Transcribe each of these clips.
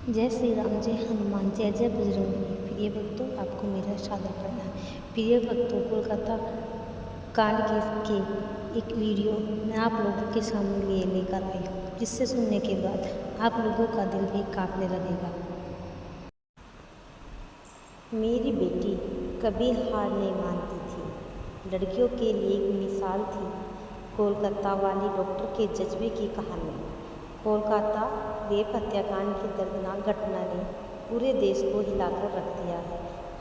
जय श्री राम, जय हनुमान, जय जय बजरंगबली। प्रिय भक्तों, आपको मेरा सादर प्रणाम। प्रिय भक्तों, कोलकाता कांड केस के एक वीडियो मैं आप लोगों के सामने लेकर आई हूँ, जिससे सुनने के बाद आप लोगों का दिल भी कांपने लगेगा। मेरी बेटी कभी हार नहीं मानती थी। लड़कियों के लिए एक मिसाल थी। कोलकाता वाली डॉक्टर के जज्बे की कहानी। कोलकाता रेप हत्याकांड की दर्दनाक घटना ने पूरे देश को हिलाकर रख दिया है।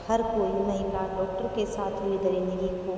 हर कोई महिला डॉक्टर के साथ हुई दरिंदगी को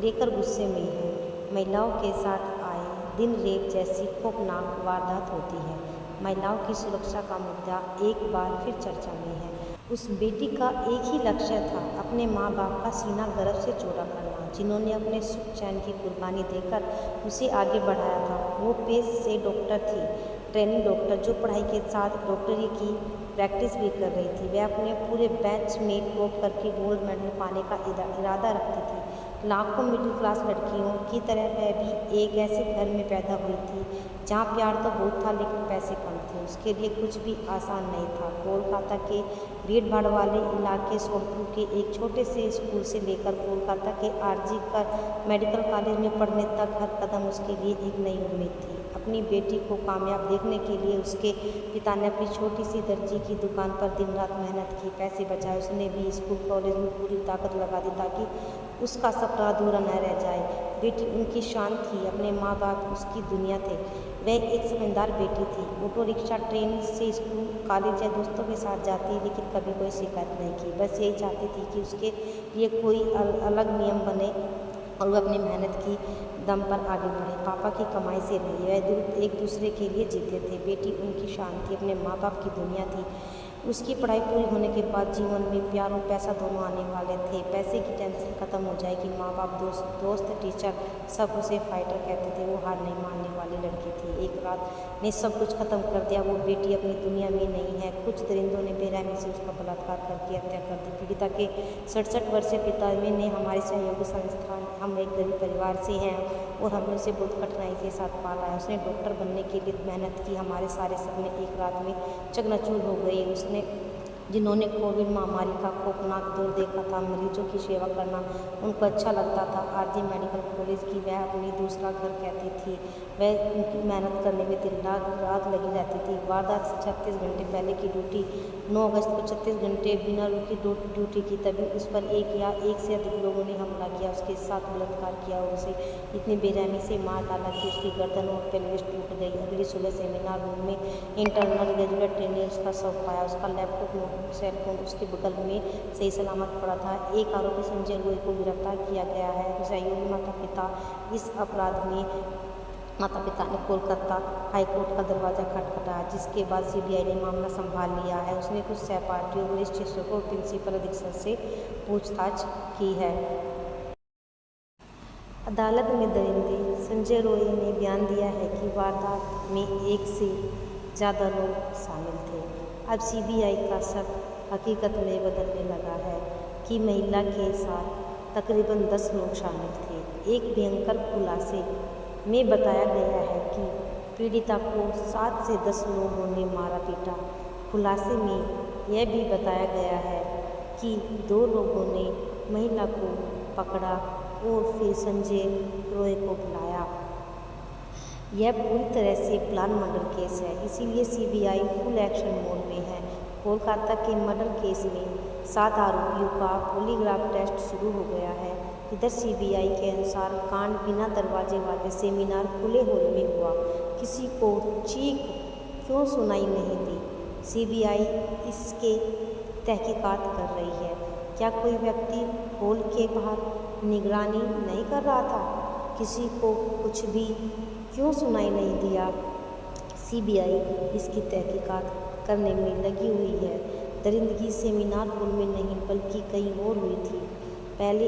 लेकर गुस्से में है। महिलाओं के साथ आए दिन रेप जैसी खौफनाक वारदात होती है। महिलाओं की सुरक्षा का मुद्दा एक बार फिर चर्चा में है। उस बेटी का एक ही लक्ष्य था, अपने माँ बाप का सीना गर्व से चौड़ा करना, जिन्होंने अपने सुख चैन की कुर्बानी देकर उसे आगे बढ़ाया था। वो पेशे से डॉक्टर थी, ट्रेनिंग डॉक्टर, जो पढ़ाई के साथ डॉक्टरी की प्रैक्टिस भी कर रही थी। वह अपने पूरे बैच में टॉप करके गोल्ड मेडल पाने का इरादा रखती थी। लाखों मिडिल क्लास लड़कियों की तरह वह भी एक ऐसे घर में पैदा हुई थी जहाँ प्यार तो बहुत था लेकिन पैसे कम थे। उसके लिए कुछ भी आसान नहीं था। कोलकाता के भीड़ भाड़ वाले इलाके सोनपुर के एक छोटे से स्कूल से लेकर कोलकाता के आरजी कर मेडिकल कॉलेज में पढ़ने तक हर कदम उसके लिए एक नई उम्मीद थी। अपनी बेटी को कामयाब देखने के लिए उसके पिता ने अपनी छोटी सी दर्जी की दुकान पर दिन रात मेहनत की, पैसे बचाए। उसने भी स्कूल कॉलेज में पूरी ताकत लगा दी ताकि उसका सपना अधूरा न रह जाए। बेटी उनकी शान थी, अपने माँ बाप उसकी दुनिया थे। वह एक समझदार बेटी थी। ऑटो रिक्शा, ट्रेन से स्कूल कॉलेज या दोस्तों के साथ जाती, लेकिन कभी कोई शिकायत नहीं की। बस यही चाहती थी कि उसके लिए कोई अलग नियम बने और वह अपनी मेहनत की दम पर आगे बढ़े। पापा की कमाई से नहीं, वह एक दूसरे के लिए जीते थे। बेटी उनकी शान थी, अपने माँ बाप की दुनिया थी। उसकी पढ़ाई पूरी होने के बाद जीवन में प्यार और पैसा दोनों आने वाले थे। पैसे की टेंशन खत्म हो जाएगी। माँ बाप, दोस्त, टीचर सब उसे फाइटर कहते थे। वो हार नहीं मानने वाली लड़की थी। एक रात ने सब कुछ खत्म कर दिया। वो बेटी अपनी दुनिया में नहीं है। कुछ दरिंदों ने बेरहमी से उसका बलात्कार करके हत्या कर दी। पीड़िता के 67 वर्षीय पिता ने हमारे सहयोगी संस्थान, हम एक गरीब परिवार से हैं और हमने उसे बहुत कठिनाई के साथ पाला है। उसने डॉक्टर बनने के लिए मेहनत की। हमारे सारे सपने एक रात में चकनाचूर हो गए। जिन्होंने कोविड महामारी का खौफनाक दौर देखा था, मरीजों की सेवा करना उनको अच्छा लगता था। आरजी मेडिकल कॉलेज की वह अपनी दूसरा घर कहती थी। वह उनकी मेहनत करने में दिन रात लगी रहती थी। वारदात से 36 घंटे पहले की ड्यूटी 9 अगस्त को 36 घंटे बिना रुकी ड्यूटी की, तभी उस पर एक या एक से अधिक लोगों ने हमला किया, उसके साथ बलात्कार किया और उसे इतनी बेरहमी से मार डाला कि उसकी गर्दन और पेल्विस टूट गई। अगली सुबह सेमिनार रूम में इंटरनल ग्रेजुएट ने उसका शव पाया। उसका लैपटॉप, सेल फोन उसके बगल में सही सलामत पड़ा था। एक आरोपी संजय रोय को गिरफ्तार किया गया है। सहयोगी माता पिता ने कोलकाता हाईकोर्ट का दरवाजा खटखटाया, जिसके बाद सीबीआई ने मामला संभाल लिया है। उसने कुछ सहपाठियों, वरिष्ठ शिक्षकों और प्रिंसिपल अधीक्षक से पूछताछ की है। अदालत में दरिंदे संजय रोय ने बयान दिया है कि वारदात में एक से ज़्यादा लोग शामिल थे। अब सीबीआई का शक हकीकत में बदलने लगा है कि महिला के साथ तकरीबन 10 लोग शामिल थे। एक भयंकर खुलासे में बताया गया है कि पीड़िता को 7 से 10 लोगों ने मारा पीटा। खुलासे में यह भी बताया गया है कि 2 लोगों ने महिला को पकड़ा और फिर संजय रोय को बुलाया। यह पूरी तरह से प्लान मर्डर केस है, इसीलिए सीबीआई फुल एक्शन मोड में है। कोलकाता के मर्डर केस में 7 आरोपियों का पॉलीग्राफ टेस्ट शुरू हो गया है। इधर सीबीआई के अनुसार कांड बिना दरवाजे वाले सेमिनार खुले हॉल में हुआ। किसी को चीख क्यों सुनाई नहीं दी? सीबीआई इसके तहकीकात कर रही है। क्या कोई व्यक्ति हॉल के बाहर निगरानी नहीं कर रहा था? किसी को कुछ भी क्यों सुनाई नहीं दिया? सीबीआई इसकी तहकीकात करने में लगी हुई है। दरिंदगी सेमिनार हॉल में नहीं बल्कि कहीं और हुई थी। पहले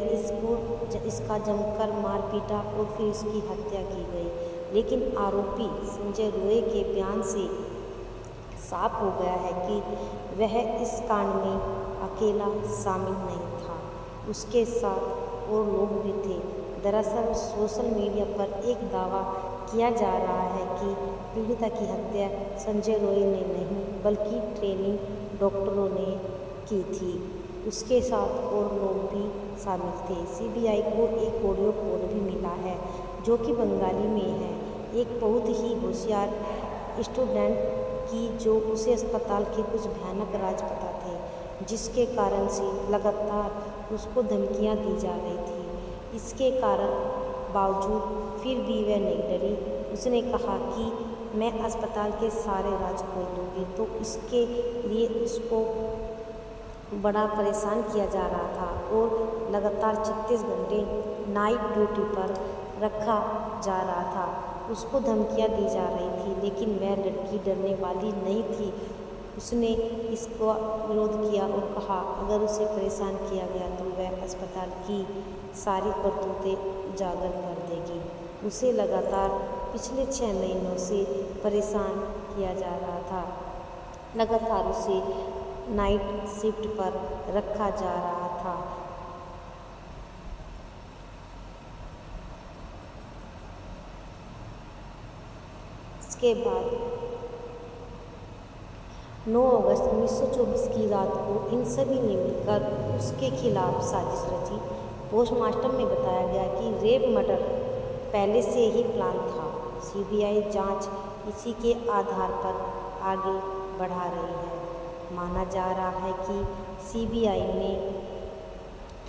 इसका जमकर मार पीटा और फिर इसकी हत्या की गई। लेकिन आरोपी संजय रोय के बयान से साफ हो गया है कि वह इस कांड में अकेला शामिल नहीं था, उसके साथ और लोग भी थे। दरअसल सोशल मीडिया पर एक दावा किया जा रहा है कि पीड़िता की हत्या संजय रॉय ने नहीं बल्कि ट्रेनिंग डॉक्टरों ने की थी। उसके साथ और लोग भी शामिल थे। सीबीआई को एक ऑडियो कॉल भी मिला है जो कि बंगाली में है, एक बहुत ही होशियार स्टूडेंट की जो उसे अस्पताल के कुछ भयानक राज पता थे, जिसके कारण से लगातार उसको धमकियां दी जा रही थी। इसके कारण बावजूद फिर भी वह नहीं डरी। उसने कहा कि मैं अस्पताल के सारे राज खोल दूंगी। तो इसके लिए उसको बड़ा परेशान किया जा रहा था और लगातार 36 घंटे नाइट ड्यूटी पर रखा जा रहा था। उसको धमकियां दी जा रही थी, लेकिन वह लड़की डरने वाली नहीं थी। उसने इसको विरोध किया और कहा अगर उसे परेशान किया गया तो वह अस्पताल की सारी करतूतें उजागर कर देगी। उसे लगातार पिछले 6 महीनों से परेशान किया जा रहा था। लगातार उसे नाइट शिफ्ट पर रखा जा रहा था। इसके बाद 9 अगस्त 1924 की रात को इन सभी ने मिलकर उसके खिलाफ साजिश रची। पोस्टमार्टम में बताया गया कि रेप मर्डर पहले से ही प्लान था। सीबीआई जांच इसी के आधार पर आगे बढ़ा रही है। माना जा रहा है कि सीबीआई ने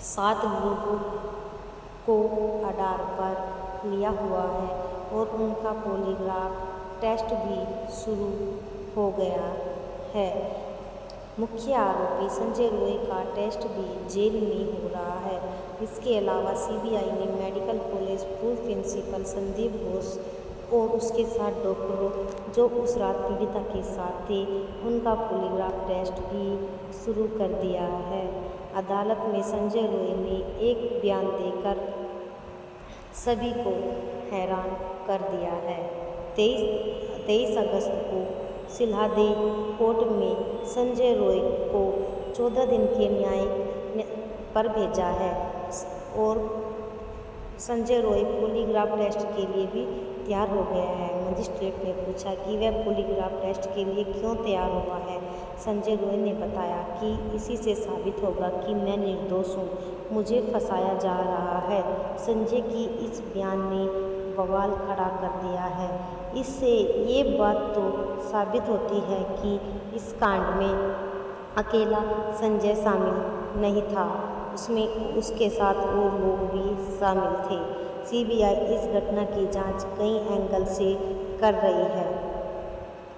7 लोगों को आधार पर लिया हुआ है और उनका पॉलीग्राफ टेस्ट भी शुरू हो गया है। मुख्य आरोपी संजय रॉय का टेस्ट भी जेल में हो रहा है। इसके अलावा सीबीआई ने मेडिकल कॉलेज पूर्व प्रिंसिपल संदीप घोष और उसके साथ डॉक्टरों जो उस रात पीड़िता के साथ थे उनका पॉलीग्राफ टेस्ट भी शुरू कर दिया है। अदालत में संजय रॉय ने एक बयान देकर सभी को हैरान कर दिया है। 23 अगस्त को सिल्हादे कोर्ट में संजय रॉय को 14 दिन के न्यायिक पर भेजा है और संजय रॉय पॉलीग्राफ टेस्ट के लिए भी तैयार हो गया है। मजिस्ट्रेट ने पूछा कि वह पॉलीग्राफ टेस्ट के लिए क्यों तैयार हुआ है। संजय रॉय ने बताया कि इसी से साबित होगा कि मैं निर्दोष हूँ, मुझे फंसाया जा रहा है। संजय की इस बयान ने बवाल खड़ा कर दिया है। इससे ये बात तो साबित होती है कि इस कांड में अकेला संजय शामिल नहीं था, उसमें उसके साथ और लोग भी शामिल थे। सीबीआई इस घटना की जांच कई एंगल से कर रही है।